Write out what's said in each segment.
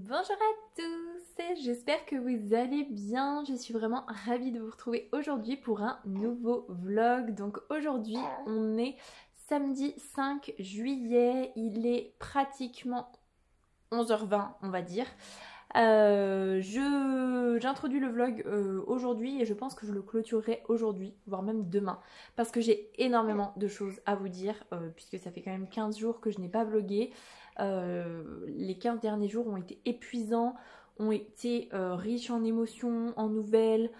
Bonjour à tous, j'espère que vous allez bien, je suis vraiment ravie de vous retrouver aujourd'hui pour un nouveau vlog. Donc aujourd'hui on est samedi 5 juillet, il est pratiquement 11h20 on va dire. J'introduis le vlog aujourd'hui et je pense que je le clôturerai aujourd'hui, voire même demain, parce que j'ai énormément de choses à vous dire, puisque ça fait quand même 15 jours que je n'ai pas vlogué. Les 15 derniers jours ont été épuisants, ont été riches en émotions, en nouvelles,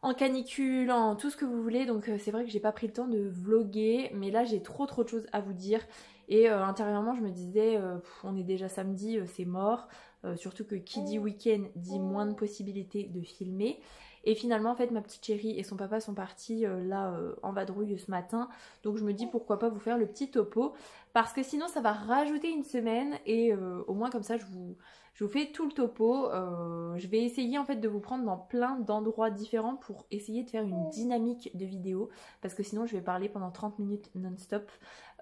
en canicule, en tout ce que vous voulez. Donc c'est vrai que j'ai pas pris le temps de vloguer, mais là j'ai trop de choses à vous dire. Et intérieurement je me disais, on est déjà samedi, c'est mort. Surtout que qui dit week-end dit moins de possibilités de filmer. Et finalement en fait ma petite chérie et son papa sont partis en vadrouille ce matin. Donc je me dis pourquoi pas vous faire le petit topo. Parce que sinon ça va rajouter une semaine. Et au moins comme ça je vous fais tout le topo. Je vais essayer en fait de vous prendre dans plein d'endroits différents pour essayer de faire une dynamique de vidéo. Parce que sinon je vais parler pendant 30 minutes non-stop.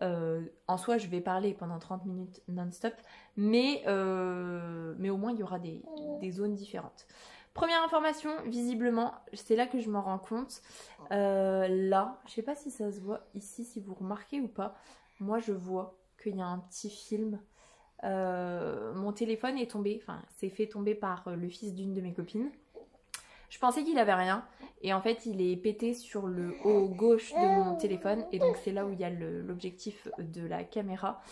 En soi je vais parler pendant 30 minutes non-stop. Mais au moins il y aura des zones différentes. Première information, visiblement, c'est là que je m'en rends compte. Là, je sais pas si ça se voit ici, si vous remarquez ou pas. Moi je vois qu'il y a un petit film. Mon téléphone est tombé, enfin s'est fait tomber par le fils d'une de mes copines. Je pensais qu'il avait rien et en fait il est pété sur le haut gauche de mon téléphone et donc c'est là où il y a l'objectif de la caméra.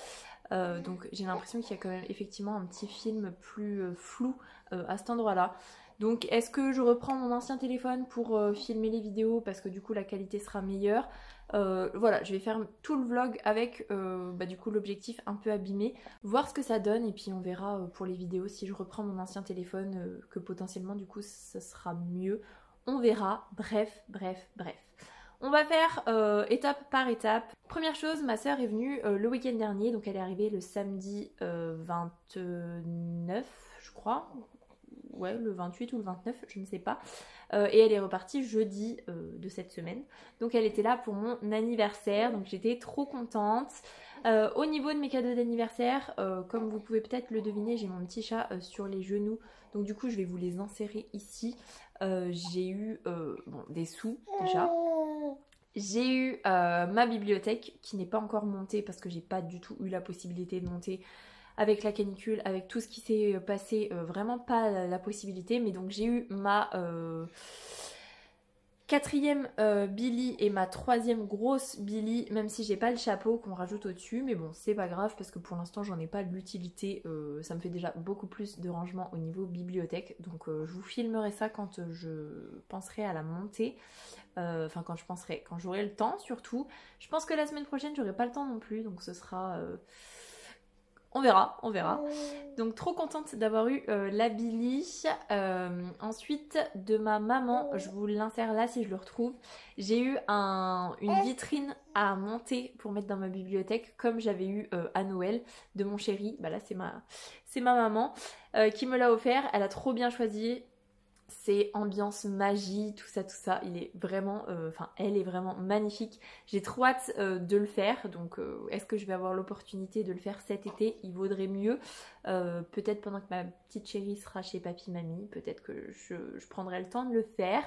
Donc j'ai l'impression qu'il y a quand même effectivement un petit film plus flou à cet endroit là. Donc est-ce que je reprends mon ancien téléphone pour filmer les vidéos parce que du coup la qualité sera meilleure. Voilà, je vais faire tout le vlog avec du coup l'objectif un peu abîmé, voir ce que ça donne et puis on verra pour les vidéos si je reprends mon ancien téléphone que potentiellement du coup ça sera mieux. On verra, bref. On va faire étape par étape. Première chose, ma soeur est venue le week-end dernier, donc elle est arrivée le samedi 29 je crois. Ouais, le 28 ou le 29, je ne sais pas. Et elle est repartie jeudi de cette semaine. Donc elle était là pour mon anniversaire, donc j'étais trop contente. Au niveau de mes cadeaux d'anniversaire, comme vous pouvez peut-être le deviner, j'ai mon petit chat sur les genoux. Donc du coup je vais vous les insérer ici. J'ai eu des sous déjà. J'ai eu ma bibliothèque qui n'est pas encore montée parce que j'ai pas du tout eu la possibilité de monter avec la canicule, avec tout ce qui s'est passé, vraiment pas la possibilité. Mais donc j'ai eu ma quatrième Billy et ma troisième grosse Billy, même si j'ai pas le chapeau qu'on rajoute au-dessus. Mais bon, c'est pas grave parce que pour l'instant j'en ai pas l'utilité. Ça me fait déjà beaucoup plus de rangement au niveau bibliothèque. Donc je vous filmerai ça quand je penserai à la monter. Enfin quand j'aurai le temps surtout. Je pense que la semaine prochaine j'aurai pas le temps non plus. Donc ce sera... on verra. Donc trop contente d'avoir eu la Billy. Ensuite de ma maman, je vous l'insère là si je le retrouve. J'ai eu une vitrine à monter pour mettre dans ma bibliothèque comme j'avais eu à Noël de mon chéri. Bah là c'est ma maman qui me l'a offert. Elle a trop bien choisi. C'est ambiance magie, tout ça, il est vraiment, elle est vraiment magnifique. J'ai trop hâte de le faire, donc est-ce que je vais avoir l'opportunité de le faire cet été? Il vaudrait mieux, peut-être pendant que ma petite chérie sera chez papy-mamie, peut-être que je prendrai le temps de le faire.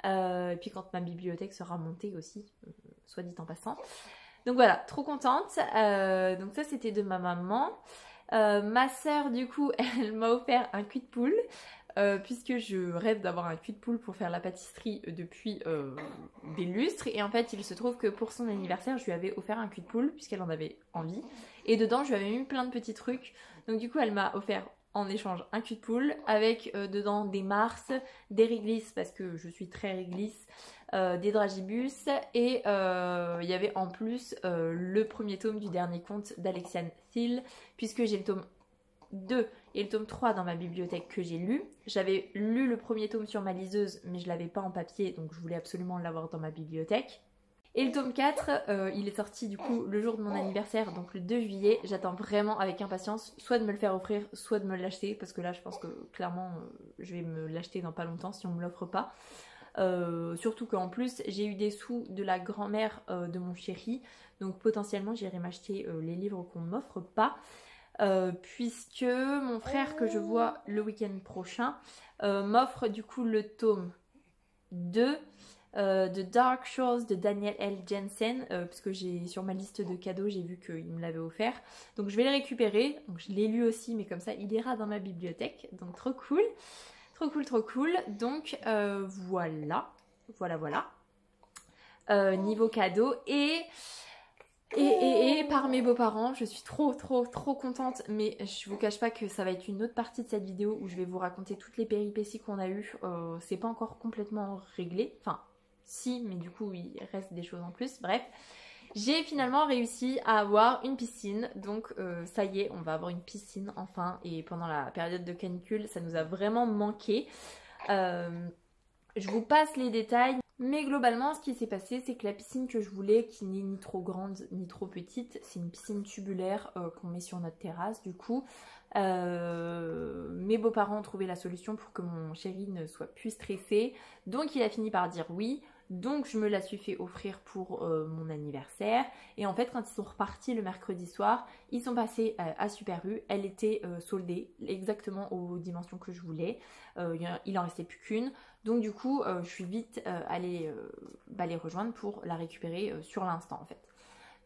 Et puis quand ma bibliothèque sera montée aussi, soit dit en passant. Donc voilà, trop contente. Donc ça c'était de ma maman. Ma soeur du coup, elle m'a offert un cul de poule. Puisque je rêve d'avoir un cul de poule pour faire la pâtisserie depuis des lustres. Et en fait il se trouve que pour son anniversaire je lui avais offert un cul de poule puisqu'elle en avait envie. Et dedans je lui avais mis plein de petits trucs. Donc du coup elle m'a offert en échange un cul de poule avec dedans des Mars, des réglisses parce que je suis très réglisse, des dragibus. Et il y avait en plus le premier tome du dernier conte d'Alexiane Thiel, puisque j'ai le tome 2 et le tome 3 dans ma bibliothèque que j'ai lu. J'avais lu le premier tome sur ma liseuse mais je l'avais pas en papier donc je voulais absolument l'avoir dans ma bibliothèque. Et le tome 4, il est sorti du coup le jour de mon anniversaire, donc le 2 juillet. J'attends vraiment avec impatience soit de me le faire offrir, soit de me l'acheter parce que là je pense que clairement je vais me l'acheter dans pas longtemps si on me l'offre pas. Surtout qu'en plus j'ai eu des sous de la grand-mère de mon chéri, donc potentiellement j'irai m'acheter les livres qu'on ne m'offre pas. puisque mon frère que je vois le week-end prochain m'offre du coup le tome 2 de Dark Shores de Daniel L. Jensen, parce que j'ai sur ma liste de cadeaux, j'ai vu qu'il me l'avait offert. Donc je vais le récupérer. Donc je l'ai lu aussi, mais comme ça il ira dans ma bibliothèque. Donc trop cool. Trop cool, trop cool. Donc voilà. Voilà. Niveau cadeau et par mes beaux-parents, je suis trop contente, mais je vous cache pas que ça va être une autre partie de cette vidéo où je vais vous raconter toutes les péripéties qu'on a eues. C'est pas encore complètement réglé, enfin si, mais du coup il reste des choses en plus, bref. J'ai finalement réussi à avoir une piscine, donc ça y est, on va avoir une piscine enfin, et pendant la période de canicule, ça nous a vraiment manqué. Je vous passe les détails. Mais globalement, ce qui s'est passé, c'est que la piscine que je voulais, qui n'est ni trop grande ni trop petite, c'est une piscine tubulaire qu'on met sur notre terrasse du coup. Mes beaux-parents ont trouvé la solution pour que mon chéri ne soit plus stressé. Donc il a fini par dire oui. Donc je me la suis fait offrir pour mon anniversaire. Et en fait, quand ils sont repartis le mercredi soir, ils sont passés à Super U. Elle était soldée exactement aux dimensions que je voulais. Il en restait plus qu'une. Donc du coup, je suis vite allée les rejoindre pour la récupérer sur l'instant en fait.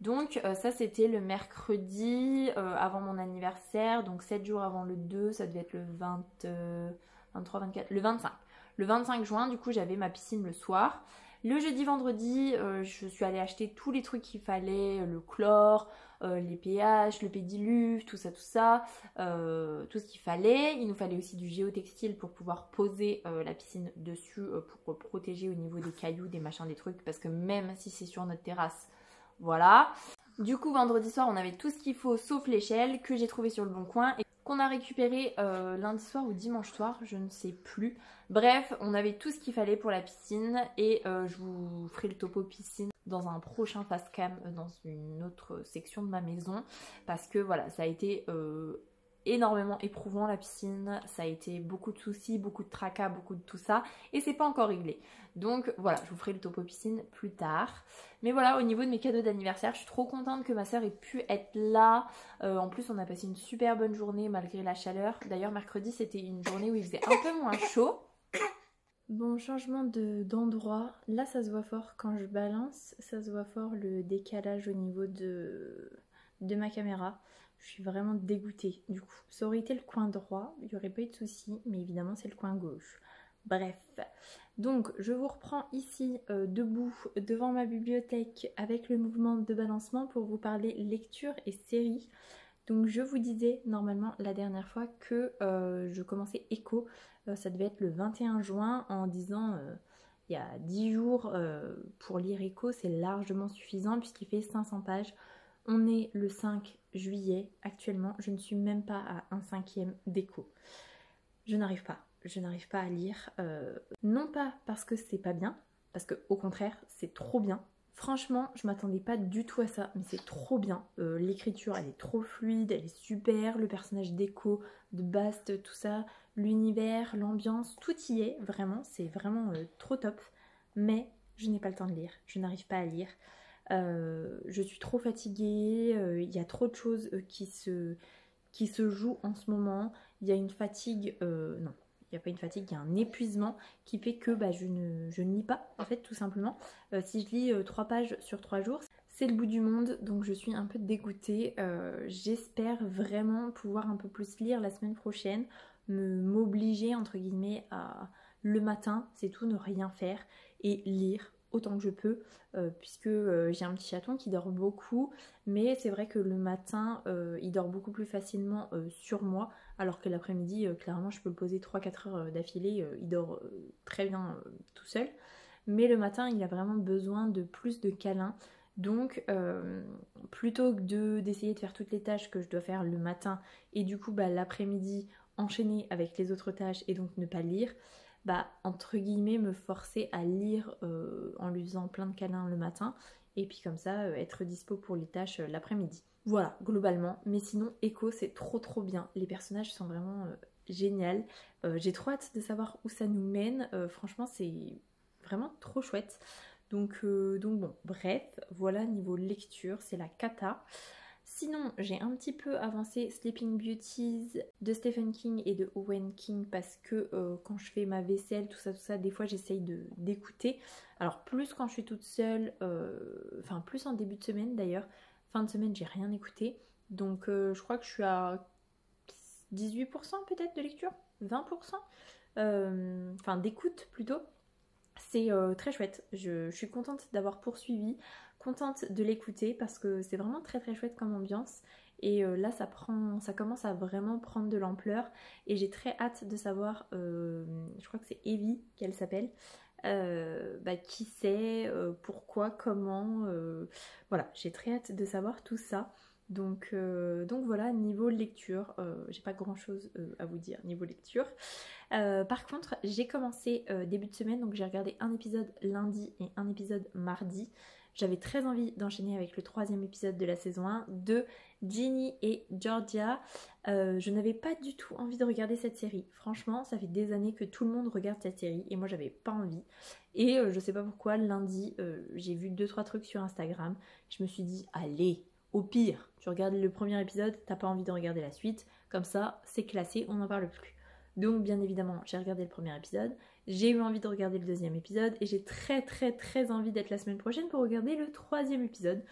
Donc ça c'était le mercredi avant mon anniversaire, donc 7 jours avant le 2, ça devait être le 23, 24, le 25. Le 25 juin, du coup j'avais ma piscine le soir. Le jeudi, vendredi, je suis allée acheter tous les trucs qu'il fallait, le chlore, les pH, le pédiluve, tout ça, tout ce qu'il fallait. Il nous fallait aussi du géotextile pour pouvoir poser la piscine dessus pour protéger au niveau des cailloux, des machins, des trucs, parce que même si c'est sur notre terrasse, voilà. Du coup, vendredi soir, on avait tout ce qu'il faut sauf l'échelle que j'ai trouvé sur le Bon Coin et qu'on a récupéré lundi soir ou dimanche soir, je ne sais plus. Bref, on avait tout ce qu'il fallait pour la piscine et je vous ferai le topo piscine dans un prochain face cam dans une autre section de ma maison parce que voilà, ça a été énormément éprouvant la piscine, ça a été beaucoup de soucis, beaucoup de tracas, beaucoup de tout ça et c'est pas encore réglé. Donc voilà, je vous ferai le topo piscine plus tard. Mais voilà, au niveau de mes cadeaux d'anniversaire, je suis trop contente que ma soeur ait pu être là. En plus, on a passé une super bonne journée malgré la chaleur. D'ailleurs, mercredi, c'était une journée où il faisait un peu moins chaud. Bon, changement d'endroit. Là, ça se voit fort quand je balance. Ça se voit fort le décalage au niveau de ma caméra. Je suis vraiment dégoûtée du coup. Ça aurait été le coin droit, il n'y aurait pas eu de souci, mais évidemment c'est le coin gauche. Bref, donc je vous reprends ici debout devant ma bibliothèque avec le mouvement de balancement pour vous parler lecture et série. Donc je vous disais normalement la dernière fois que je commençais Echo, ça devait être le 21 juin en disant il y a 10 jours pour lire Echo, c'est largement suffisant puisqu'il fait 500 pages. On est le 5 juillet actuellement, je ne suis même pas à 1/5 d'Echo. Je n'arrive pas à lire, non pas parce que c'est pas bien, parce que au contraire c'est trop bien. Franchement, je m'attendais pas du tout à ça, mais c'est trop bien. L'écriture, elle est trop fluide, elle est super. Le personnage d'Echo, de Bast, tout ça, l'univers, l'ambiance, tout y est, vraiment. C'est vraiment trop top. Mais je n'ai pas le temps de lire, je n'arrive pas à lire. Je suis trop fatiguée, il y a trop de choses qui se jouent en ce moment. Il y a une fatigue, non. Il n'y a pas une fatigue, il y a un épuisement qui fait que je ne lis pas, en fait, tout simplement. Si je lis 3 pages sur 3 jours, c'est le bout du monde, donc je suis un peu dégoûtée. J'espère vraiment pouvoir un peu plus lire la semaine prochaine, m'obliger, entre guillemets, à le matin, c'est tout, ne rien faire et lire autant que je peux, puisque j'ai un petit chaton qui dort beaucoup, mais c'est vrai que le matin, il dort beaucoup plus facilement sur moi, alors que l'après-midi, clairement, je peux le poser 3-4 heures d'affilée, il dort très bien tout seul, mais le matin, il a vraiment besoin de plus de câlins, donc plutôt que d'essayer de faire toutes les tâches que je dois faire le matin, et du coup, l'après-midi, enchaîner avec les autres tâches, et donc ne pas lire, entre guillemets me forcer à lire en lui faisant plein de câlins le matin et puis comme ça être dispo pour les tâches l'après-midi. Voilà, globalement, mais sinon Echo c'est trop bien, les personnages sont vraiment géniaux, j'ai trop hâte de savoir où ça nous mène, franchement c'est vraiment trop chouette. Donc bon, bref, voilà niveau lecture, c'est la cata. Sinon, j'ai un petit peu avancé Sleeping Beauties de Stephen King et de Owen King parce que quand je fais ma vaisselle, tout ça, des fois j'essaye d'écouter. Alors plus quand je suis toute seule, enfin plus en début de semaine d'ailleurs. Fin de semaine, j'ai rien écouté. Donc je crois que je suis à 18% peut-être de lecture, 20%, enfin d'écoute plutôt. C'est très chouette, je suis contente d'avoir poursuivi, contente de l'écouter parce que c'est vraiment très très chouette comme ambiance et là ça commence à vraiment prendre de l'ampleur et j'ai très hâte de savoir, je crois que c'est Evie qu'elle s'appelle, qui c'est, pourquoi, comment, voilà, j'ai très hâte de savoir tout ça. Donc voilà, niveau lecture, j'ai pas grand chose à vous dire niveau lecture. Par contre, j'ai commencé début de semaine, donc j'ai regardé un épisode lundi et un épisode mardi. J'avais très envie d'enchaîner avec le 3e épisode de la saison 1 de Ginny et Georgia. Je n'avais pas du tout envie de regarder cette série. Franchement, ça fait des années que tout le monde regarde cette série et moi j'avais pas envie. Et je sais pas pourquoi, lundi, j'ai vu 2-3 trucs sur Instagram. Je me suis dit, allez, au pire, tu regardes le premier épisode, t'as pas envie de regarder la suite. Comme ça, c'est classé, on n'en parle plus. Donc bien évidemment j'ai regardé le premier épisode, j'ai eu envie de regarder le 2e épisode et j'ai très très très envie d'être la semaine prochaine pour regarder le 3e épisode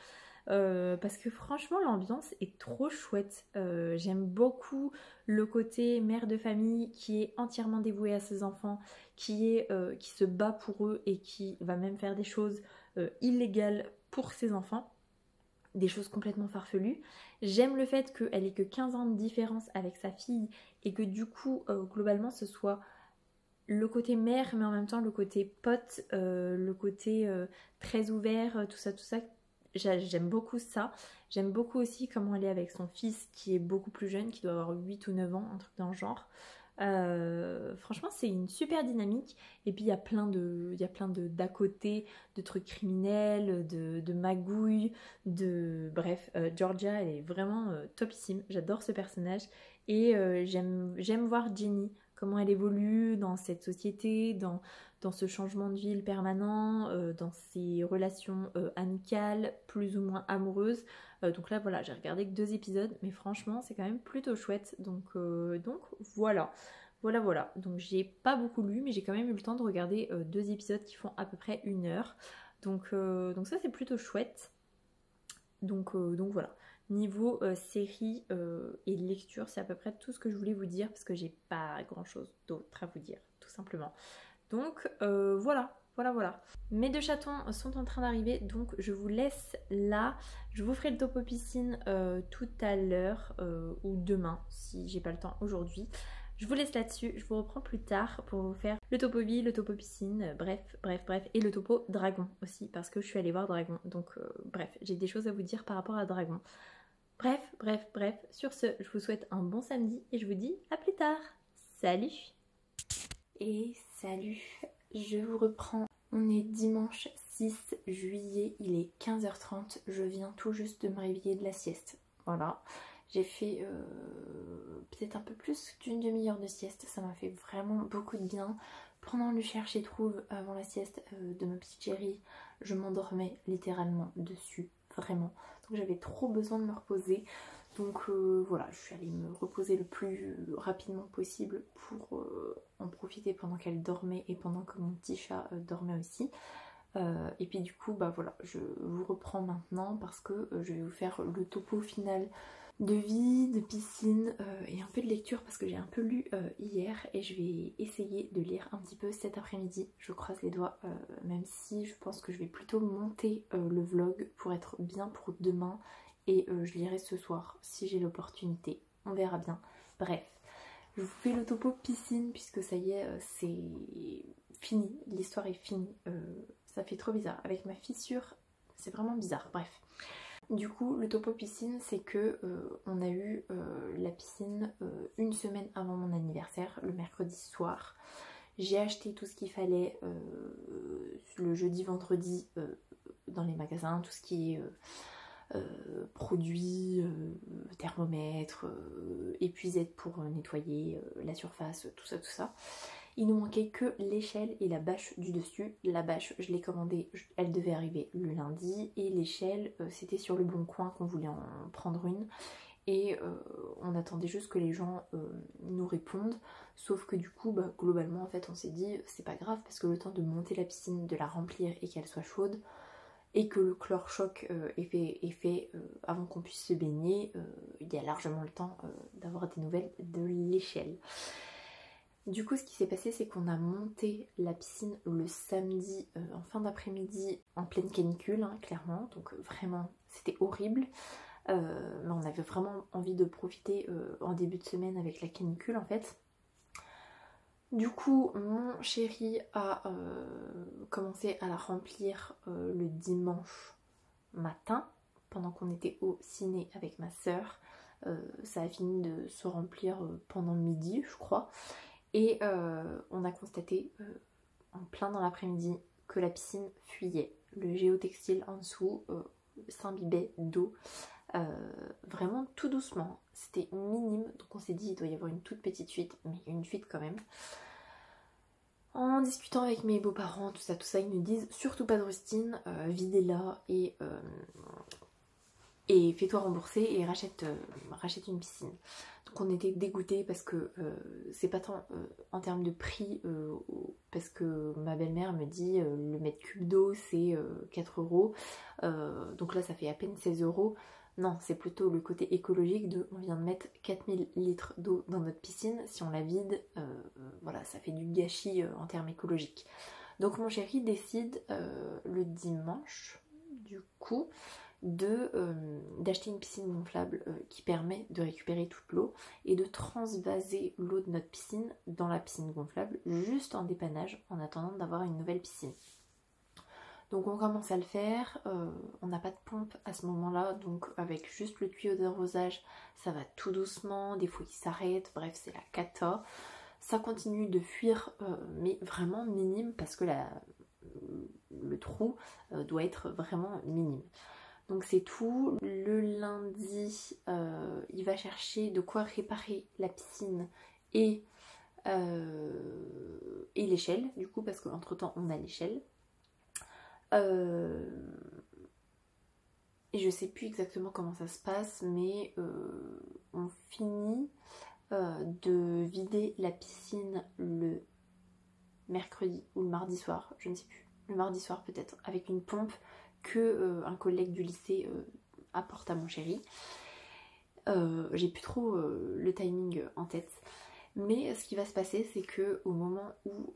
parce que franchement l'ambiance est trop chouette. J'aime beaucoup le côté mère de famille qui est entièrement dévouée à ses enfants, qui se bat pour eux et qui va même faire des choses illégales pour ses enfants. Des choses complètement farfelues. J'aime le fait qu'elle ait que 15 ans de différence avec sa fille et que du coup, globalement, ce soit le côté mère, mais en même temps le côté pote, le côté très ouvert, tout ça. J'aime beaucoup ça. J'aime beaucoup aussi comment elle est avec son fils qui est beaucoup plus jeune, qui doit avoir 8 ou 9 ans, un truc dans le genre. Franchement c'est une super dynamique et puis il y a plein d'à côté de trucs criminels, de magouilles, bref, Georgia elle est vraiment topissime, j'adore ce personnage et j'aime voir Ginny, comment elle évolue dans cette société, dans ce changement de ville permanent, dans ses relations amicales, plus ou moins amoureuses. Donc là voilà, j'ai regardé que 2 épisodes, mais franchement c'est quand même plutôt chouette. Donc voilà. Donc j'ai pas beaucoup lu, mais j'ai quand même eu le temps de regarder 2 épisodes qui font à peu près 1 heure. Donc ça c'est plutôt chouette. Donc voilà. Niveau série et lecture, c'est à peu près tout ce que je voulais vous dire parce que j'ai pas grand chose d'autre à vous dire, tout simplement. Donc voilà. Mes 2 chatons sont en train d'arriver, donc je vous laisse là. Je vous ferai le topo piscine tout à l'heure ou demain si j'ai pas le temps aujourd'hui. Je vous laisse là-dessus, je vous reprends plus tard pour vous faire le topo vie, le topo piscine, bref, et le topo dragon aussi parce que je suis allée voir Dragon. Donc bref, j'ai des choses à vous dire par rapport à Dragon. Bref, sur ce, je vous souhaite un bon samedi et je vous dis à plus tard. Salut! Et salut, je vous reprends. On est dimanche 6 juillet, il est 15h30, je viens tout juste de me réveiller de la sieste. Voilà, j'ai fait peut-être un peu plus d'une demi-heure de sieste, ça m'a fait vraiment beaucoup de bien. Pendant le cherche et trouve avant la sieste de ma petite chérie, je m'endormais littéralement dessus, vraiment. Donc j'avais trop besoin de me reposer. Donc voilà, je suis allée me reposer le plus rapidement possible pour en profiter pendant qu'elle dormait et pendant que mon petit chat dormait aussi. Et puis du coup, bah voilà, je vous reprends maintenant parce que je vais vous faire le topo final de vie, de piscine et un peu de lecture parce que j'ai un peu lu hier et je vais essayer de lire un petit peu cet après-midi. Je croise les doigts, même si je pense que je vais plutôt monter le vlog pour être bien pour demain. Et je lirai ce soir si j'ai l'opportunité, on verra bien. Bref, je vous fais le topo piscine puisque ça y est, c'est fini, l'histoire est finie. Ça fait trop bizarre, avec ma fissure, c'est vraiment bizarre, bref. Du coup, le topo piscine, c'est que on a eu la piscine 1 semaine avant mon anniversaire, le mercredi soir. J'ai acheté tout ce qu'il fallait le jeudi, vendredi dans les magasins, tout ce qui est... produits, thermomètre, épuisette pour nettoyer la surface, tout ça. Il nous manquait que l'échelle et la bâche du dessus. La bâche, je l'ai commandée, elle devait arriver le lundi. Et l'échelle, c'était sur le Bon Coin qu'on voulait en prendre une. Et on attendait juste que les gens nous répondent. Sauf que du coup, globalement, en fait, on s'est dit, c'est pas grave, parce que le temps de monter la piscine, de la remplir et qu'elle soit chaude, et que le chlore-choc est fait avant qu'on puisse se baigner, il y a largement le temps d'avoir des nouvelles de l'échelle. Du coup, ce qui s'est passé, c'est qu'on a monté la piscine le samedi en fin d'après-midi en pleine canicule, hein, clairement. Donc vraiment, c'était horrible. Mais on avait vraiment envie de profiter en début de semaine avec la canicule en fait. Du coup, mon chéri a commencé à la remplir le dimanche matin pendant qu'on était au ciné avec ma soeur. Ça a fini de se remplir pendant le midi, je crois. Et on a constaté en plein dans l'après-midi que la piscine fuyait. Le géotextile en dessous s'imbibait d'eau. Vraiment tout doucement, c'était minime, donc on s'est dit il doit y avoir une toute petite fuite, mais une fuite quand même. En discutant avec mes beaux-parents, tout ça, ils nous disent surtout pas de rustine, videz-la et fais-toi rembourser et rachète une piscine. Donc on était dégoûtés parce que c'est pas tant en termes de prix, parce que ma belle-mère me dit le mètre cube d'eau c'est 4 €, donc là ça fait à peine 16 €. Non, c'est plutôt le côté écologique de on vient de mettre 4000 litres d'eau dans notre piscine, si on la vide, voilà, ça fait du gâchis en termes écologiques. Donc mon chéri décide le dimanche, du coup, d'acheter une piscine gonflable qui permet de récupérer toute l'eau et de transvaser l'eau de notre piscine dans la piscine gonflable, juste en dépannage, en attendant d'avoir une nouvelle piscine. Donc on commence à le faire, on n'a pas de pompe à ce moment-là, donc avec juste le tuyau d'arrosage, ça va tout doucement, des fois il s'arrête, bref c'est la cata. Ça continue de fuir, mais vraiment minime, parce que le trou doit être vraiment minime. Donc c'est tout. Le lundi, il va chercher de quoi réparer la piscine et l'échelle, du coup, parce qu'entre temps on a l'échelle. Et je sais plus exactement comment ça se passe, mais on finit de vider la piscine le mercredi ou le mardi soir, je ne sais plus, le mardi soir peut-être, avec une pompe que un collègue du lycée apporte à mon chéri. J'ai plus trop le timing en tête, mais ce qui va se passer, c'est que au moment où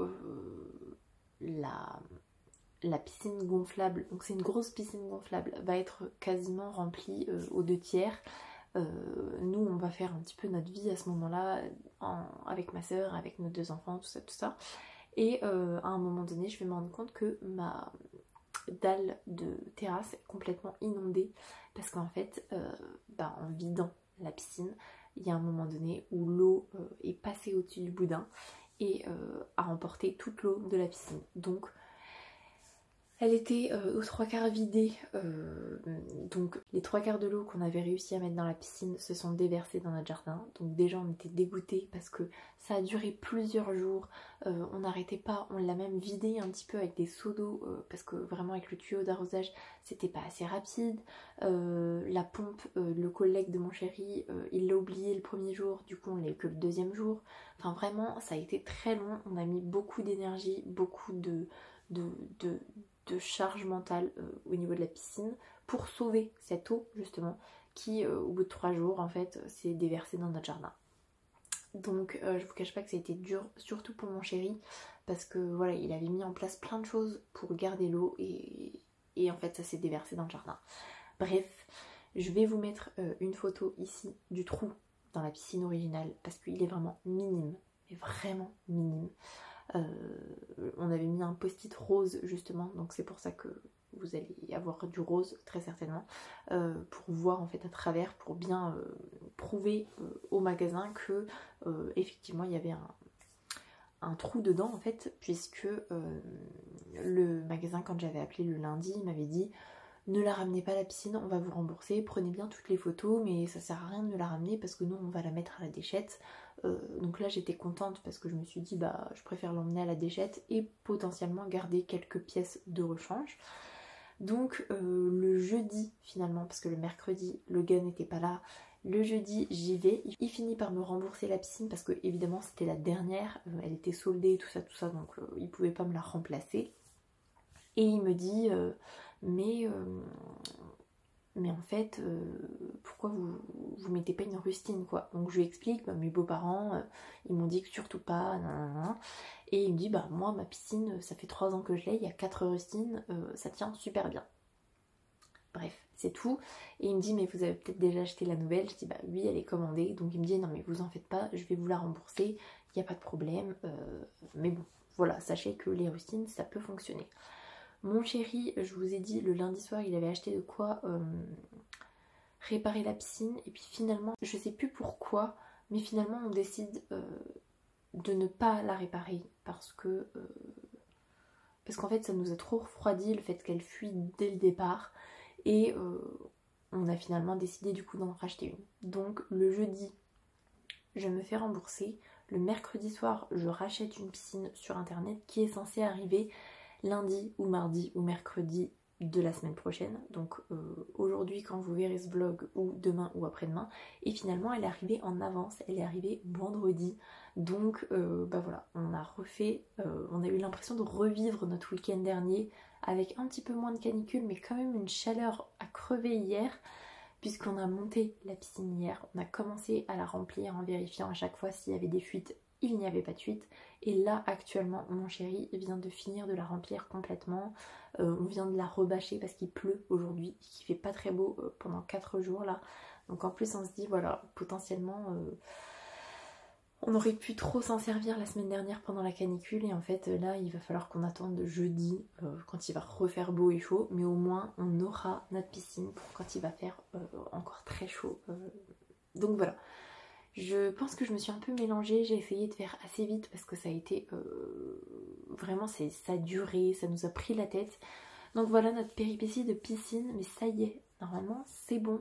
la piscine gonflable, donc c'est une grosse piscine gonflable, va être quasiment remplie aux 2/3. Nous on va faire un petit peu notre vie à ce moment-là avec ma soeur, avec nos 2 enfants, tout ça. Et à un moment donné, je vais me rendre compte que ma dalle de terrasse est complètement inondée parce qu'en fait, en vidant la piscine, il y a un moment donné où l'eau est passée au-dessus du boudin et a emporté toute l'eau de la piscine. Donc elle était aux 3/4 vidée, donc les 3/4 de l'eau qu'on avait réussi à mettre dans la piscine se sont déversées dans notre jardin. Donc déjà on était dégoûtés parce que ça a duré plusieurs jours, on n'arrêtait pas, on l'a même vidé un petit peu avec des seaux d'eau parce que vraiment avec le tuyau d'arrosage c'était pas assez rapide. La pompe, le collègue de mon chéri, il l'a oublié le premier jour, du coup on l'a eu que le deuxième jour. Enfin vraiment ça a été très long, on a mis beaucoup d'énergie, beaucoup de charge mentale au niveau de la piscine pour sauver cette eau justement qui au bout de 3 jours en fait s'est déversée dans notre jardin. Donc je vous cache pas que ça a été dur, surtout pour mon chéri, parce que voilà, il avait mis en place plein de choses pour garder l'eau et en fait ça s'est déversé dans le jardin. Bref, je vais vous mettre une photo ici du trou dans la piscine originale parce qu'il est vraiment minime, mais vraiment minime. On avait mis un post-it rose justement, donc c'est pour ça que vous allez avoir du rose très certainement, pour voir en fait à travers, pour bien prouver au magasin que effectivement il y avait un trou dedans en fait, puisque le magasin, quand j'avais appelé le lundi, il m'avait dit ne la ramenez pas à la piscine, on va vous rembourser, prenez bien toutes les photos, mais ça sert à rien de la ramener parce que nous on va la mettre à la déchette. Donc là j'étais contente parce que je me suis dit bah je préfère l'emmener à la déchette et potentiellement garder quelques pièces de rechange. Donc le jeudi finalement, parce que le mercredi le gars n'était pas là, le jeudi j'y vais, il finit par me rembourser la piscine parce que évidemment c'était la dernière, elle était soldée tout ça, donc il pouvait pas me la remplacer. Et il me dit mais en fait pourquoi vous mettez pas une rustine quoi. Donc je lui explique, mes beaux-parents ils m'ont dit que surtout pas, nan. Et il me dit bah moi ma piscine ça fait 3 ans que je l'ai, il y a 4 rustines, ça tient super bien. Bref, c'est tout. Et il me dit mais vous avez peut-être déjà acheté la nouvelle. Je dis bah oui elle est commandée. Donc il me dit non mais vous en faites pas, je vais vous la rembourser, il n'y a pas de problème. Mais bon voilà, sachez que les rustines ça peut fonctionner. Mon chéri, je vous ai dit, le lundi soir, il avait acheté de quoi réparer la piscine. Et puis finalement, je sais plus pourquoi, mais finalement on décide de ne pas la réparer. Parce qu'en fait, ça nous a trop refroidi le fait qu'elle fuit dès le départ. Et on a finalement décidé du coup d'en racheter une. Donc le jeudi, je me fais rembourser. Le mercredi soir, je rachète une piscine sur internet qui est censée arriver lundi ou mardi ou mercredi de la semaine prochaine, donc aujourd'hui quand vous verrez ce vlog ou demain ou après-demain, et finalement elle est arrivée en avance, elle est arrivée vendredi, donc bah voilà, on a refait, on a eu l'impression de revivre notre week-end dernier avec un petit peu moins de canicule mais quand même une chaleur à crever hier, puisqu'on a monté la piscine hier, on a commencé à la remplir en vérifiant à chaque fois s'il y avait des fuites. Il n'y avait pas de fuite. Et là actuellement mon chéri vient de finir de la remplir complètement. On vient de la rebâcher parce qu'il pleut aujourd'hui, qu'il fait pas très beau pendant 4 jours là. Donc en plus on se dit voilà, potentiellement on aurait pu trop s'en servir la semaine dernière pendant la canicule. Et en fait là il va falloir qu'on attende jeudi quand il va refaire beau et chaud. Mais au moins on aura notre piscine pour quand il va faire encore très chaud. Donc voilà. Je pense que je me suis un peu mélangée, j'ai essayé de faire assez vite parce que ça a été vraiment, ça a duré, ça nous a pris la tête. Donc voilà notre péripétie de piscine, mais ça y est, normalement c'est bon.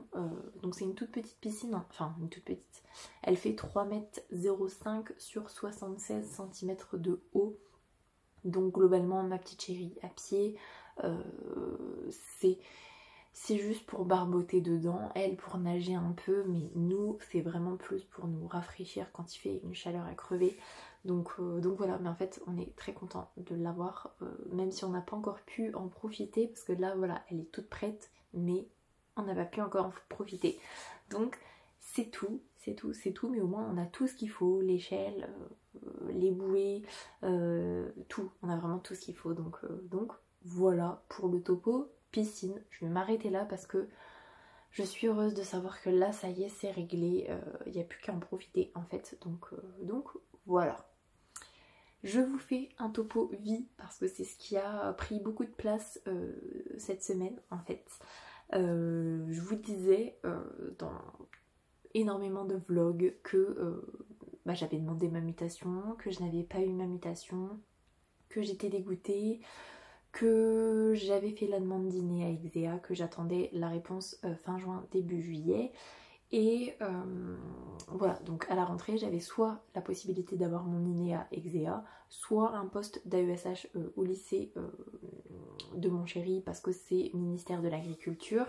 Donc c'est une toute petite piscine, enfin une toute petite. Elle fait 3,05 m sur 76 cm de haut. Donc globalement ma petite chérie à pied, c'est juste pour barboter dedans, elle pour nager un peu, mais nous c'est vraiment plus pour nous rafraîchir quand il fait une chaleur à crever. Donc voilà, mais en fait on est très content de l'avoir, même si on n'a pas encore pu en profiter, parce que là voilà, elle est toute prête, mais on n'a pas pu encore en profiter. Donc c'est tout, mais au moins on a tout ce qu'il faut, l'échelle, les bouées, tout, on a vraiment tout ce qu'il faut. Donc voilà pour le topo piscine. Je vais m'arrêter là parce que je suis heureuse de savoir que là ça y est, c'est réglé, il n'y a plus qu'à en profiter en fait. Donc voilà. Je vous fais un topo vie parce que c'est ce qui a pris beaucoup de place cette semaine en fait. Je vous disais dans énormément de vlogs que j'avais demandé ma mutation, que je n'avais pas eu ma mutation, que j'étais dégoûtée, que j'avais fait la demande dîner à Exea, que j'attendais la réponse fin juin, début juillet. Et voilà, donc à la rentrée, j'avais soit la possibilité d'avoir mon dîner à Exea, soit un poste d'AESH au lycée de mon chéri, parce que c'est ministère de l'Agriculture.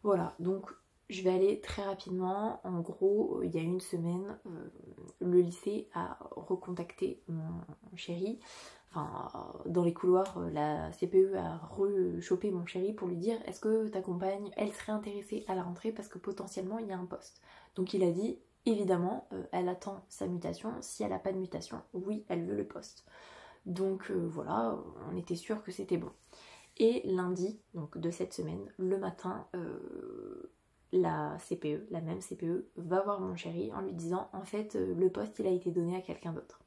Voilà, donc je vais aller très rapidement. En gros, il y a une semaine, le lycée a recontacté mon chéri. Enfin, dans les couloirs, la CPE a rechopé mon chéri pour lui dire est-ce que ta compagne, elle serait intéressée à la rentrée parce que potentiellement il y a un poste. Donc il a dit évidemment, elle attend sa mutation. Si elle n'a pas de mutation, oui, elle veut le poste. Donc voilà, on était sûr que c'était bon. Et lundi, donc de cette semaine, le matin, la CPE, la même CPE, va voir mon chéri en lui disant en fait le poste il a été donné à quelqu'un d'autre.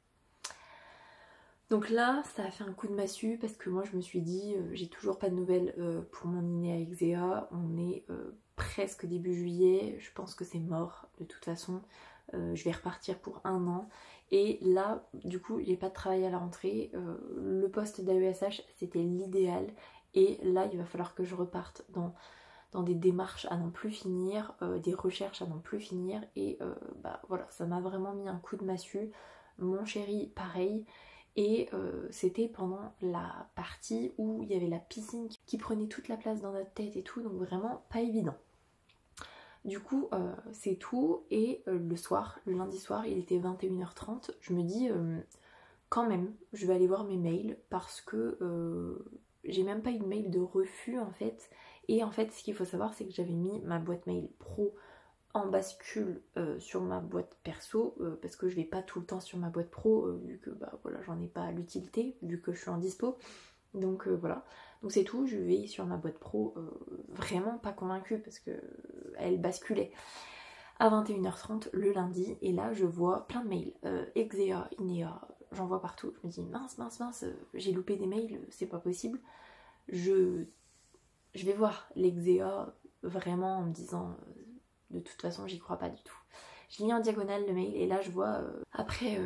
Donc là ça a fait un coup de massue parce que moi je me suis dit j'ai toujours pas de nouvelles pour mon dîner à Exea, on est presque début juillet, je pense que c'est mort de toute façon, je vais repartir pour 1 an. Et là du coup j'ai pas de travail à la rentrée, le poste d'AESH c'était l'idéal. Et là il va falloir que je reparte dans des démarches à n'en plus finir, des recherches à n'en plus finir, et bah voilà, ça m'a vraiment mis un coup de massue. Mon chéri pareil, et c'était pendant la partie où il y avait la piscine qui prenait toute la place dans notre tête et tout, donc vraiment pas évident. Du coup c'est tout, et le soir, le lundi soir, il était 21h30, je me dis quand même, je vais aller voir mes mails, parce que j'ai même pas eu de mail de refus en fait. Et en fait ce qu'il faut savoir, c'est que j'avais mis ma boîte mail pro en bascule sur ma boîte perso, parce que je vais pas tout le temps sur ma boîte pro, vu que bah voilà, j'en ai pas l'utilité, vu que je suis en dispo. Donc voilà, donc c'est tout, je vais sur ma boîte pro, vraiment pas convaincue parce que elle basculait à 21h30 le lundi, et là je vois plein de mails, Exea, Inea, j'en vois partout, je me dis mince, j'ai loupé des mails, c'est pas possible. Je vais voir l'Exea vraiment en me disant de toute façon j'y crois pas du tout. Je lis en diagonale le mail, et là je vois après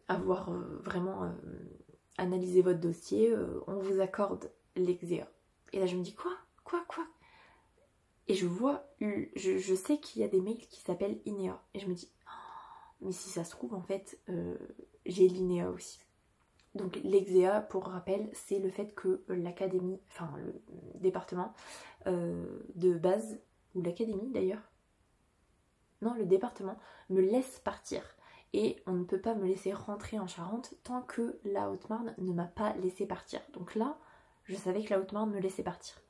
avoir vraiment analysé votre dossier, on vous accorde l'Exea. Et là je me dis quoi. Et je vois, je sais qu'il y a des mails qui s'appellent Inea, et je me dis oh, mais si ça se trouve en fait j'ai l'Inea aussi. Donc l'Exea, pour rappel, c'est le fait que l'académie, enfin le département de base, ou l'académie d'ailleurs, non, le département me laisse partir. Et on ne peut pas me laisser rentrer en Charente tant que la Haute-Marne ne m'a pas laissé partir. Donc là, je savais que la Haute-Marne me laissait partir.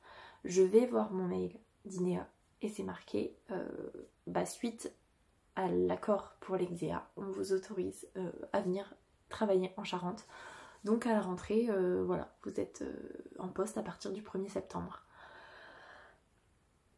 Je vais voir mon mail d'Inea, et c'est marqué suite à l'accord pour l'Exea, on vous autorise à venir travailler en Charente. Donc à la rentrée, voilà, vous êtes en poste à partir du 1er septembre.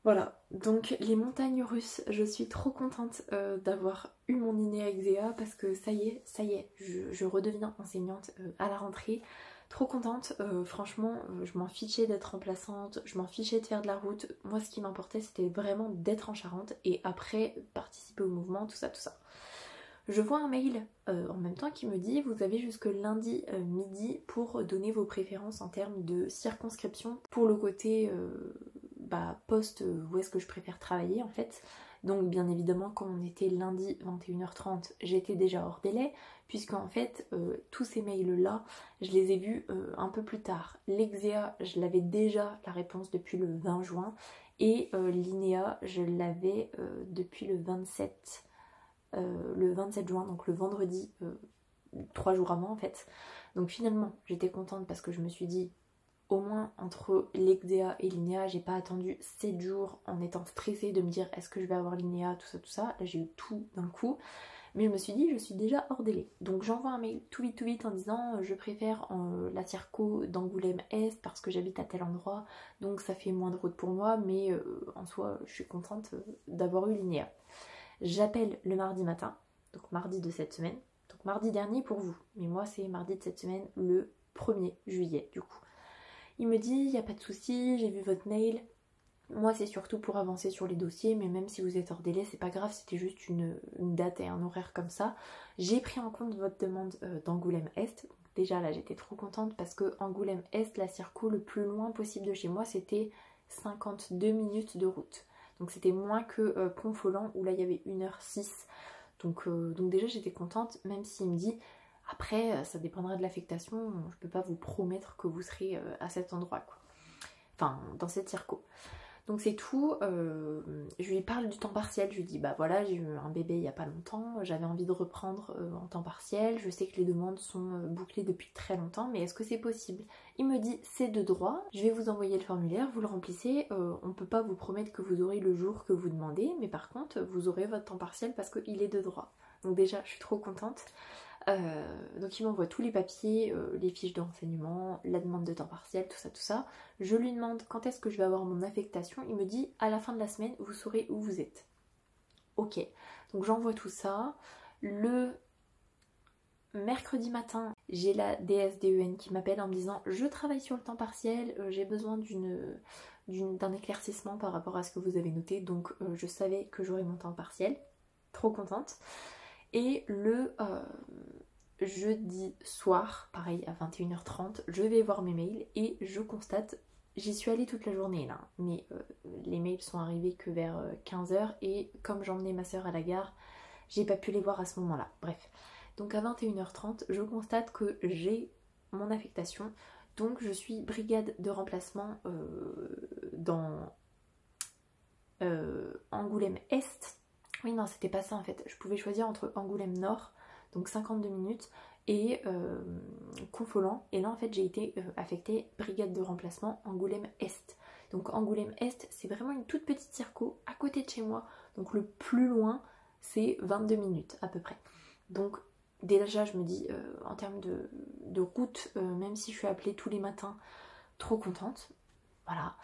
Voilà, donc les montagnes russes, je suis trop contente d'avoir eu mon INEA Exea, parce que ça y est, je redeviens enseignante à la rentrée. Trop contente, franchement, je m'en fichais d'être remplaçante, je m'en fichais de faire de la route. Moi ce qui m'importait c'était vraiment d'être en Charente, et après participer au mouvement, tout ça. Je vois un mail en même temps qui me dit vous avez jusque lundi midi pour donner vos préférences en termes de circonscription pour le côté poste où est-ce que je préfère travailler en fait. Donc bien évidemment quand on était lundi 21h30 j'étais déjà hors délai, puisque en fait tous ces mails là je les ai vus un peu plus tard. L'Exea je l'avais déjà la réponse depuis le 20 juin, et l'INEA je l'avais depuis le 27 juin, donc le vendredi, 3 jours avant en fait. Donc finalement j'étais contente, parce que je me suis dit au moins entre l'Exea et l'INEA j'ai pas attendu 7 jours en étant stressée de me dire est-ce que je vais avoir l'INEA, tout ça. Là j'ai eu tout d'un coup, mais je me suis dit je suis déjà hors délai. Donc j'envoie un mail tout vite en disant je préfère la circo d'Angoulême Est parce que j'habite à tel endroit, donc ça fait moins de route pour moi, mais en soi je suis contente d'avoir eu l'INEA. J'appelle le mardi matin, donc mardi de cette semaine, donc mardi dernier pour vous, mais moi c'est mardi de cette semaine, le 1er juillet du coup. Il me dit il n'y a pas de souci, j'ai vu votre mail, moi c'est surtout pour avancer sur les dossiers, mais même si vous êtes hors délai c'est pas grave, c'était juste une date et un horaire comme ça. J'ai pris en compte votre demande d'Angoulême Est. Déjà là j'étais trop contente, parce que Angoulême Est, la circo le plus loin possible de chez moi c'était 52 minutes de route. Donc c'était moins que Pont-Folland où là il y avait 1h06. Donc déjà j'étais contente, même s'il me dit après ça dépendra de l'affectation, je peux pas vous promettre que vous serez à cet endroit quoi. Enfin dans cette circo. Donc c'est tout, je lui parle du temps partiel, je lui dis bah voilà j'ai eu un bébé il y a pas longtemps, j'avais envie de reprendre en temps partiel, je sais que les demandes sont bouclées depuis très longtemps, mais est-ce que c'est possible? Il me dit c'est de droit, je vais vous envoyer le formulaire, vous le remplissez, on peut pas vous promettre que vous aurez le jour que vous demandez, mais par contre vous aurez votre temps partiel parce qu'il est de droit. Donc déjà je suis trop contente. Donc il m'envoie tous les papiers, les fiches de renseignement, la demande de temps partiel, tout ça. Je lui demande quand est-ce que je vais avoir mon affectation, il me dit à la fin de la semaine vous saurez où vous êtes. Ok, donc j'envoie tout ça. Le mercredi matin, j'ai la DSDEN qui m'appelle en me disant je travaille sur le temps partiel, j'ai besoin d'un éclaircissement par rapport à ce que vous avez noté, donc je savais que j'aurais mon temps partiel. Trop contente. Et le jeudi soir, pareil à 21h30, je vais voir mes mails et je constate j'y suis allée toute la journée là, mais les mails sont arrivés que vers 15h et comme j'emmenais ma soeur à la gare, j'ai pas pu les voir à ce moment-là. Bref, donc à 21h30, je constate que j'ai mon affectation, donc je suis brigade de remplacement dans Angoulême Est. Oui non, c'était pas ça en fait, je pouvais choisir entre Angoulême Nord, donc 52 minutes, et Confolens, et là en fait j'ai été affectée brigade de remplacement Angoulême Est. Donc Angoulême Est, c'est vraiment une toute petite circo à côté de chez moi, donc le plus loin c'est 22 minutes à peu près. Donc déjà je me dis en termes de route, même si je suis appelée tous les matins, trop contente, voilà.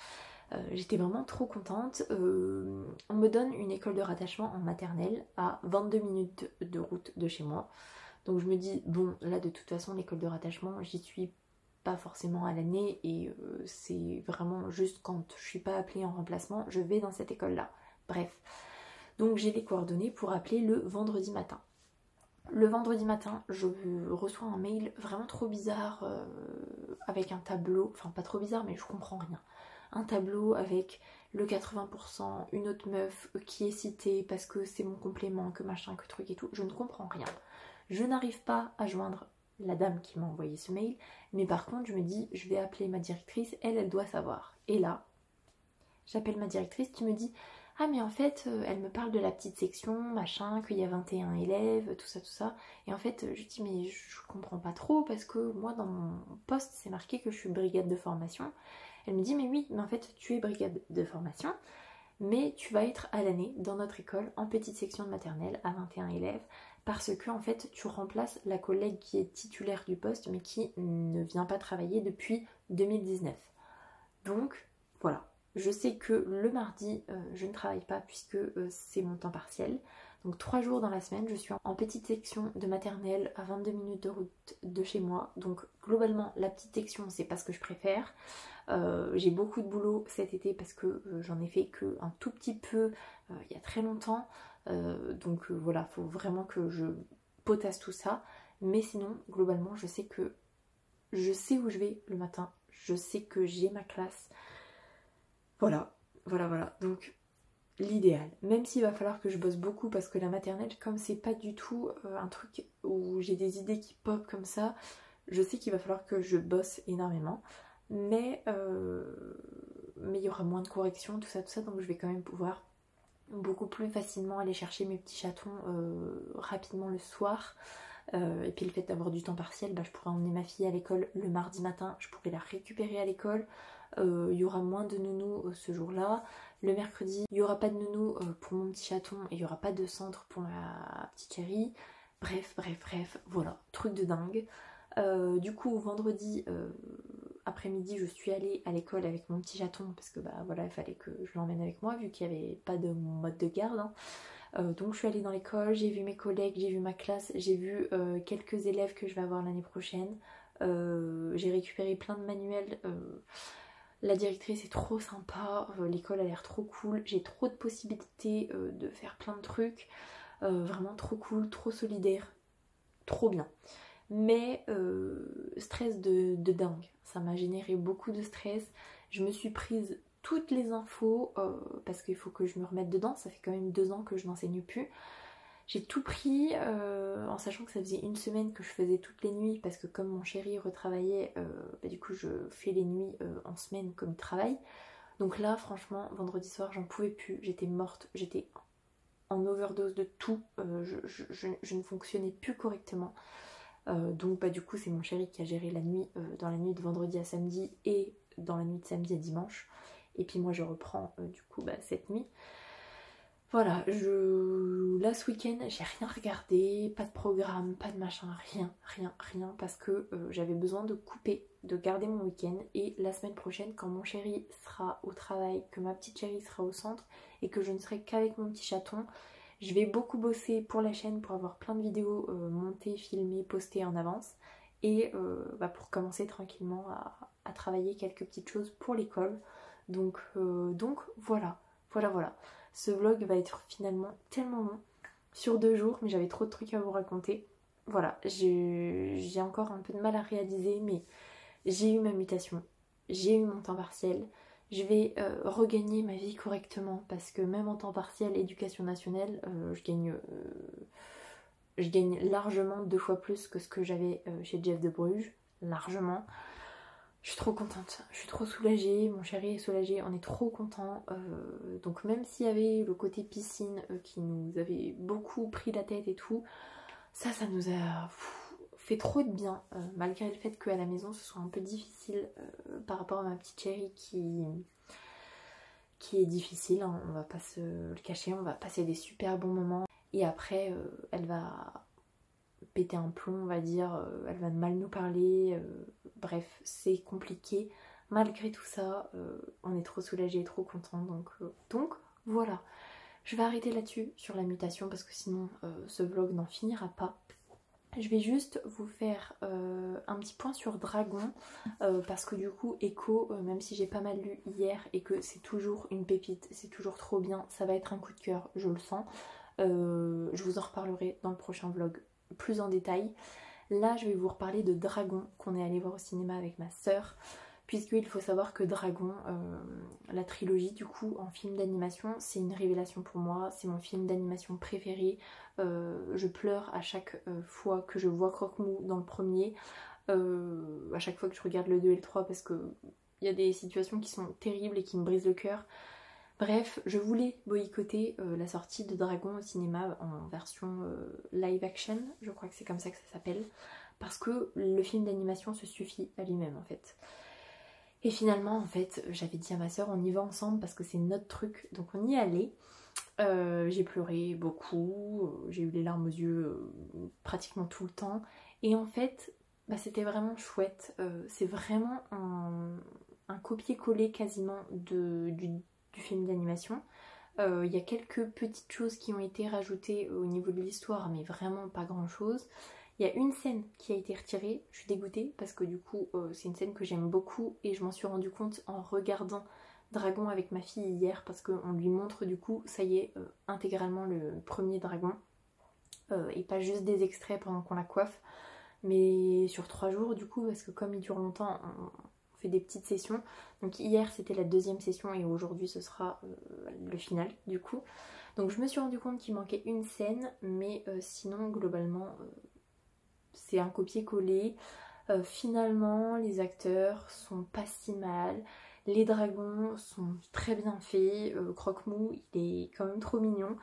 J'étais vraiment trop contente. On me donne une école de rattachement en maternelle à 22 minutes de route de chez moi. Donc je me dis, bon, là de toute façon, l'école de rattachement, j'y suis pas forcément à l'année et c'est vraiment juste quand je suis pas appelée en remplacement, je vais dans cette école-là. Bref. Donc j'ai les coordonnées pour appeler le vendredi matin. Le vendredi matin, je reçois un mail vraiment trop bizarre avec un tableau, enfin pas trop bizarre, mais je comprends rien. Un tableau avec le 80%, une autre meuf qui est citée parce que c'est mon complément, que machin, que truc et tout. Je ne comprends rien. Je n'arrive pas à joindre la dame qui m'a envoyé ce mail, mais par contre je me dis je vais appeler ma directrice, elle doit savoir. Et là, j'appelle ma directrice qui me dit ah mais en fait elle me parle de la petite section, machin, qu'il y a 21 élèves, tout ça. Et en fait je dis mais je comprends pas trop parce que moi dans mon poste c'est marqué que je suis brigade de formation. Elle me dit mais oui, mais en fait tu es brigade de formation, mais tu vas être à l'année dans notre école en petite section de maternelle à 21 élèves parce que en fait tu remplaces la collègue qui est titulaire du poste mais qui ne vient pas travailler depuis 2019. Donc voilà, je sais que le mardi je ne travaille pas puisque c'est mon temps partiel. Donc 3 jours dans la semaine, je suis en petite section de maternelle à 22 minutes de route de chez moi. Donc globalement la petite section c'est pas ce que je préfère. J'ai beaucoup de boulot cet été parce que j'en ai fait que un tout petit peu il y a très longtemps. Donc voilà, faut vraiment que je potasse tout ça. Mais sinon, globalement, je sais où je vais le matin. Je sais que j'ai ma classe. Voilà. Donc l'idéal. Même s'il va falloir que je bosse beaucoup parce que la maternelle, comme c'est pas du tout un truc où j'ai des idées qui pop comme ça, je sais qu'il va falloir que je bosse énormément. Mais il y aura moins de corrections, tout ça, donc je vais quand même pouvoir beaucoup plus facilement aller chercher mes petits chatons rapidement le soir. Et puis le fait d'avoir du temps partiel, je pourrais emmener ma fille à l'école le mardi matin, je pourrais la récupérer à l'école. Il y aura moins de nounous ce jour-là. Le mercredi, il n'y aura pas de nounou pour mon petit chaton et il n'y aura pas de centre pour ma petite chérie. Bref, voilà, truc de dingue. Du coup, vendredi après-midi, je suis allée à l'école avec mon petit chaton parce que voilà, il fallait que je l'emmène avec moi vu qu'il n'y avait pas de mode de garde. Donc je suis allée dans l'école, j'ai vu mes collègues, j'ai vu ma classe, j'ai vu quelques élèves que je vais avoir l'année prochaine. J'ai récupéré plein de manuels. La directrice est trop sympa, l'école a l'air trop cool, j'ai trop de possibilités de faire plein de trucs. Vraiment trop cool, trop solidaire, trop bien. Mais stress de dingue, ça m'a généré beaucoup de stress. Je me suis prise toutes les infos parce qu'il faut que je me remette dedans, ça fait quand même 2 ans que je n'enseigne plus. J'ai tout pris en sachant que ça faisait 1 semaine que je faisais toutes les nuits parce que comme mon chéri retravaillait, du coup je fais les nuits en semaine comme il travaille. Donc là franchement vendredi soir j'en pouvais plus, j'étais morte, j'étais en overdose de tout, je ne fonctionnais plus correctement. Donc du coup c'est mon chéri qui a géré la nuit dans la nuit de vendredi à samedi et dans la nuit de samedi à dimanche. Et puis moi je reprends du coup cette nuit. Voilà, là ce week-end j'ai rien regardé, pas de programme, pas de machin, rien parce que j'avais besoin de couper, de garder mon week-end. Et la semaine prochaine quand mon chéri sera au travail, que ma petite chérie sera au centre et que je ne serai qu'avec mon petit chaton, je vais beaucoup bosser pour la chaîne pour avoir plein de vidéos montées, filmées, postées en avance. Et pour commencer tranquillement à travailler quelques petites choses pour l'école. Donc voilà. Ce vlog va être finalement tellement long sur 2 jours, mais j'avais trop de trucs à vous raconter. Voilà, j'ai encore un peu de mal à réaliser, mais j'ai eu ma mutation. j'ai eu mon temps partiel. Je vais regagner ma vie correctement parce que même en temps partiel, éducation nationale, je gagne largement 2 fois plus que ce que j'avais chez Jeff de Bruges, largement. Je suis trop contente, je suis trop soulagée, mon chéri est soulagé, on est trop contents. Donc même s'il y avait le côté piscine qui nous avait beaucoup pris la tête et tout, ça nous a fait trop de bien, malgré le fait qu'à la maison ce soit un peu difficile par rapport à ma petite chérie qui est difficile, hein, on va pas se le cacher, on va passer des super bons moments et après elle va péter un plomb, on va dire, elle va mal nous parler, bref, c'est compliqué. Malgré tout ça, on est trop soulagés, trop contents, donc voilà. Je vais arrêter là-dessus sur la mutation parce que sinon ce vlog n'en finira pas. Je vais juste vous faire un petit point sur Dragon parce que du coup Echo, même si j'ai pas mal lu hier et que c'est toujours une pépite, c'est toujours trop bien, ça va être un coup de cœur, je le sens. Je vous en reparlerai dans le prochain vlog plus en détail. Là je vais vous reparler de Dragon qu'on est allé voir au cinéma avec ma soeur, puisqu'il faut savoir que Dragon, la trilogie du coup en film d'animation, c'est une révélation pour moi, c'est mon film d'animation préféré. Je pleure à chaque fois que je vois Croque-Mou dans le premier, à chaque fois que je regarde le 2 et le 3 parce que il y a des situations qui sont terribles et qui me brisent le cœur. Bref, je voulais boycotter la sortie de Dragon au cinéma en version live action, je crois que c'est comme ça que ça s'appelle, parce que le film d'animation se suffit à lui-même en fait. Et finalement en fait j'avais dit à ma soeur on y va ensemble parce que c'est notre truc, donc on y allait. J'ai pleuré beaucoup, j'ai eu les larmes aux yeux pratiquement tout le temps et en fait bah, c'était vraiment chouette, c'est vraiment un copier-coller quasiment du film d'animation. Il y a quelques petites choses qui ont été rajoutées au niveau de l'histoire mais vraiment pas grand chose. Il y a une scène qui a été retirée, je suis dégoûtée parce que du coup c'est une scène que j'aime beaucoup et je m'en suis rendu compte en regardant Dragon avec ma fille hier parce qu'on lui montre du coup, ça y est, intégralement le premier Dragon et pas juste des extraits pendant qu'on la coiffe mais sur 3 jours du coup parce que comme il dure longtemps on fait des petites sessions. Donc hier c'était la 2e session et aujourd'hui ce sera le final du coup. Donc je me suis rendu compte qu'il manquait une scène mais sinon globalement c'est un copier-coller. Finalement les acteurs sont pas si mal. Les dragons sont très bien faits, Croque-Mou il est quand même trop mignon.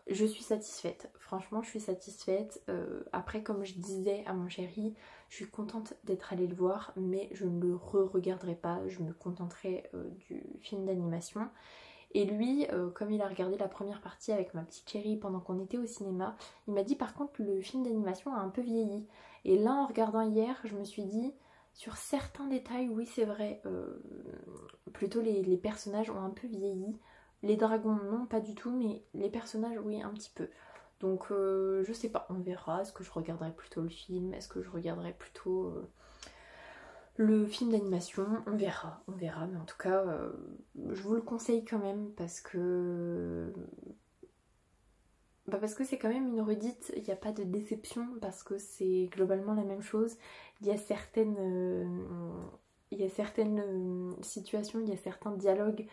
Je suis satisfaite, franchement je suis satisfaite. Après comme je disais à mon chéri, je suis contente d'être allée le voir mais je ne le re-regarderai pas, je me contenterai du film d'animation. Et lui, comme il a regardé la première partie avec ma petite chérie pendant qu'on était au cinéma, il m'a dit par contre le film d'animation a un peu vieilli. Et là en regardant hier, je me suis dit, sur certains détails, oui c'est vrai, plutôt les personnages ont un peu vieilli. Les dragons non pas du tout, mais les personnages oui un petit peu. Donc je sais pas, on verra, est-ce que je regarderai plutôt le film, est-ce que je regarderai plutôt... le film d'animation, on verra, mais en tout cas, je vous le conseille quand même parce que c'est quand même une redite, il n'y a pas de déception parce que c'est globalement la même chose. Il y a certaines situations, il y a certains dialogues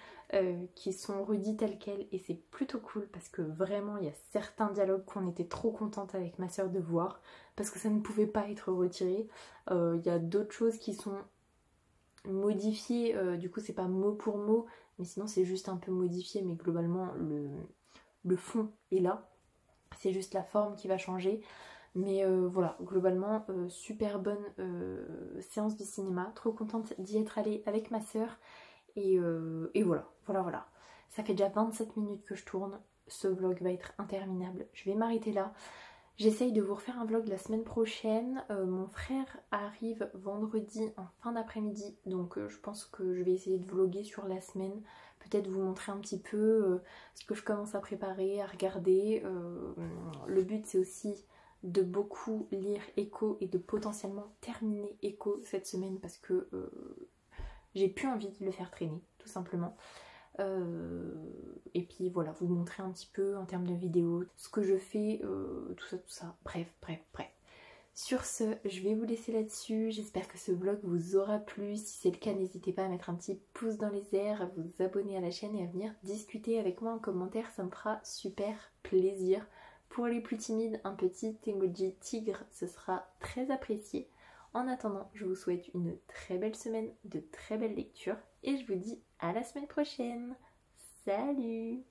qui sont redits tels quels et c'est plutôt cool parce que vraiment il y a certains dialogues qu'on était trop contente avec ma soeur de voir parce que ça ne pouvait pas être retiré. Il y a d'autres choses qui sont modifiées, du coup c'est pas mot pour mot mais sinon c'est juste un peu modifié mais globalement le fond est là, c'est juste la forme qui va changer. Mais voilà, globalement, super bonne séance de cinéma. Trop contente d'y être allée avec ma soeur. Et voilà. Ça fait déjà 27 minutes que je tourne. Ce vlog va être interminable. Je vais m'arrêter là. J'essaye de vous refaire un vlog la semaine prochaine. Mon frère arrive vendredi en fin d'après-midi. Donc je pense que je vais essayer de vlogger sur la semaine. Peut-être vous montrer un petit peu ce que je commence à préparer, à regarder. Le but c'est aussi de beaucoup lire Echo et de potentiellement terminer Echo cette semaine parce que j'ai plus envie de le faire traîner tout simplement. Et puis voilà, vous montrer un petit peu en termes de vidéos ce que je fais, tout ça, bref. Sur ce, je vais vous laisser là-dessus. J'espère que ce vlog vous aura plu. Si c'est le cas, n'hésitez pas à mettre un petit pouce dans les airs, à vous abonner à la chaîne et à venir discuter avec moi en commentaire. Ça me fera super plaisir. Pour les plus timides, un petit emoji tigre, ce sera très apprécié. En attendant, je vous souhaite une très belle semaine, de très belles lectures et je vous dis à la semaine prochaine. Salut!